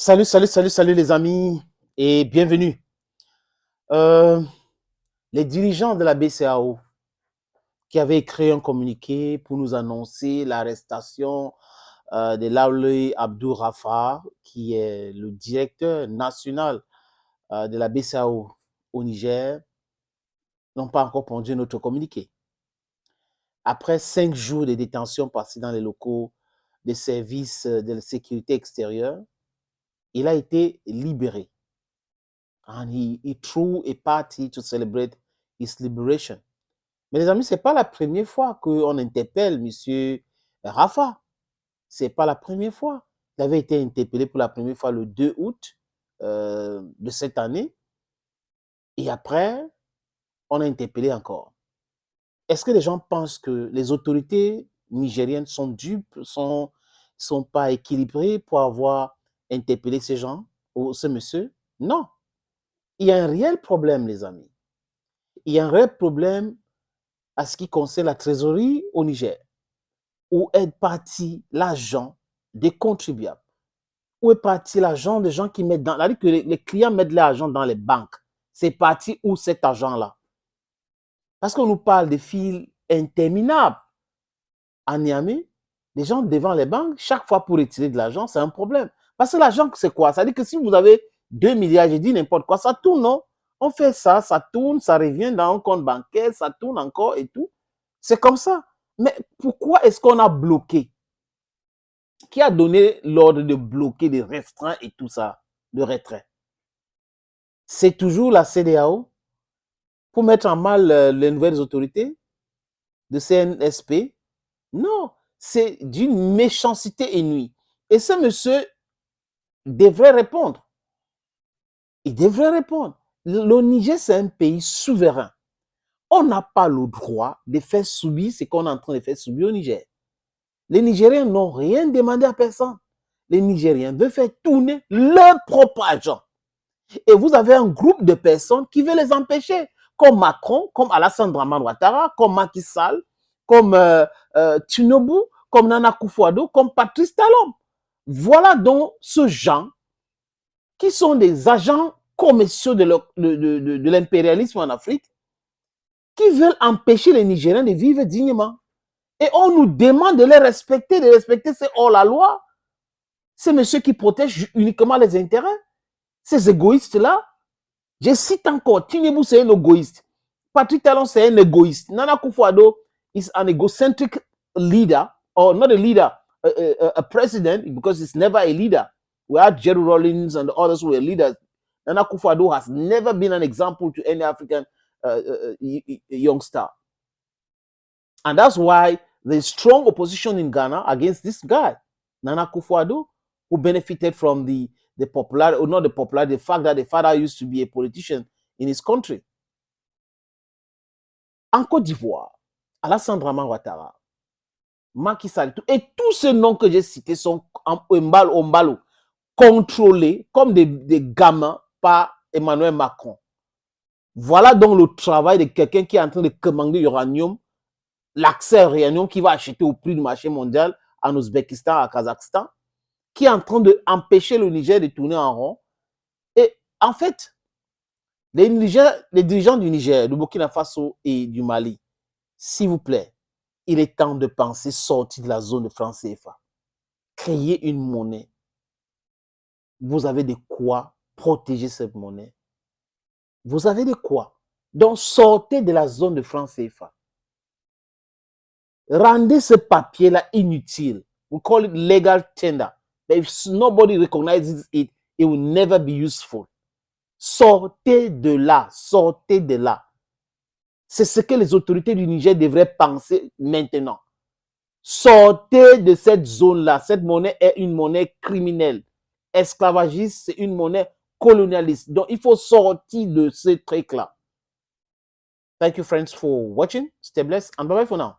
Salut les amis et bienvenue. Euh, les dirigeants de la BCAO qui avaient créé un communiqué pour nous annoncer l'arrestation de Laouli Abdou Rafa, qui est le directeur national de la BCAO au Niger, n'ont pas encore pondu notre communiqué. Après 5 jours de détention passés dans les locaux des services de sécurité extérieure, il a été libéré. And he threw a party to celebrate his liberation. Mais les amis, ce n'est pas la première fois qu'on interpelle M. Rafa. Ce n'est pas la première fois. Il avait été interpellé pour la première fois le 2 août de cette année. Et après, on a interpellé encore. Est-ce que les gens pensent que les autorités nigériennes sont dupes, sont pas équilibrées pour avoir interpellé ces gens ou ce monsieur? Non. Il y a un réel problème, les amis. Il y a un réel problème à ce qui concerne la trésorerie au Niger. Où est parti l'argent des contribuables? Où est parti l'argent des gens qui mettent dans... C'est-à-dire que les clients mettent l'argent dans les banques. C'est parti où cet argent-là? Parce qu'on nous parle de fils interminables. À Niamey, les gens devant les banques, chaque fois pour retirer de l'argent, c'est un problème. Parce que l'argent, c'est quoi? Ça veut dire que si vous avez 2 milliards, j'ai dit n'importe quoi, ça tourne, non? On fait ça, ça tourne, ça revient dans un compte bancaire, ça tourne encore et tout. C'est comme ça. Mais pourquoi est-ce qu'on a bloqué? Qui a donné l'ordre de bloquer, de restreindre et tout ça, de retrait? C'est toujours la CEDEAO pour mettre en mal les nouvelles autorités de CNSP? Non, c'est d'une méchanceté inouïe. Et ce monsieur devrait répondre. Il devrait répondre. Le Niger, c'est un pays souverain. On n'a pas le droit de faire subir ce qu'on est en train de faire subir au Niger. Les Nigériens n'ont rien demandé à personne. Les Nigériens veulent faire tourner leur propre argent. Et vous avez un groupe de personnes qui veulent les empêcher, comme Macron, comme Alassane Dramane Ouattara, comme Macky Sall, comme Tinubu, comme Nana Akufo-Addo, comme Patrice Talon. Voilà donc ce genre qui sont des agents commerciaux de l'impérialisme en Afrique, qui veulent empêcher les Nigériens de vivre dignement. Et on nous demande de les respecter, c'est hors-la-loi. C'est monsieur qui protège uniquement les intérêts. Ces égoïstes-là, je cite encore, Tinubu c'est un égoïste. Patrick Talon c'est un égoïste. Nana Akufo-Addo is an egocentric leader, or not a leader, a president, because he's never a leader. We had Jerry Rawlings and others who were leaders. Nana Akufo-Addo has never been an example to any African youngster. And that's why there's strong opposition in Ghana against this guy, Nana Akufo-Addo, who benefited from the popularity, or not the popularity, the fact that the father used to be a politician in his country. En Côte d'Ivoire, Alassane Dramane Ouattara, Macky Sall, et tous ces noms que j'ai cités sont en contrôlés comme des gamins par Emmanuel Macron. Voilà donc le travail de quelqu'un qui est en train de commander l'uranium, l'accès à l'uranium qui va acheter au prix du marché mondial en Ouzbékistan, à Kazakhstan, qui est en train d'empêcher le Niger de tourner en rond. Et en fait, les dirigeants du Niger, du Burkina Faso et du Mali, s'il vous plaît, il est temps de penser sortir de la zone de franc CFA. Créer une monnaie. Vous avez de quoi protéger cette monnaie. Vous avez de quoi. Donc, sortez de la zone de franc CFA. Rendez ce papier-là inutile. We call it legal tender. But if nobody recognizes it, it will never be useful. Sortez de là, sortez de là. C'est ce que les autorités du Niger devraient penser maintenant. Sortez de cette zone-là. Cette monnaie est une monnaie criminelle. Esclavagiste, c'est une monnaie colonialiste. Donc, il faut sortir de ce truc-là. Thank you, friends, for watching. Stay blessed and bye-bye for now.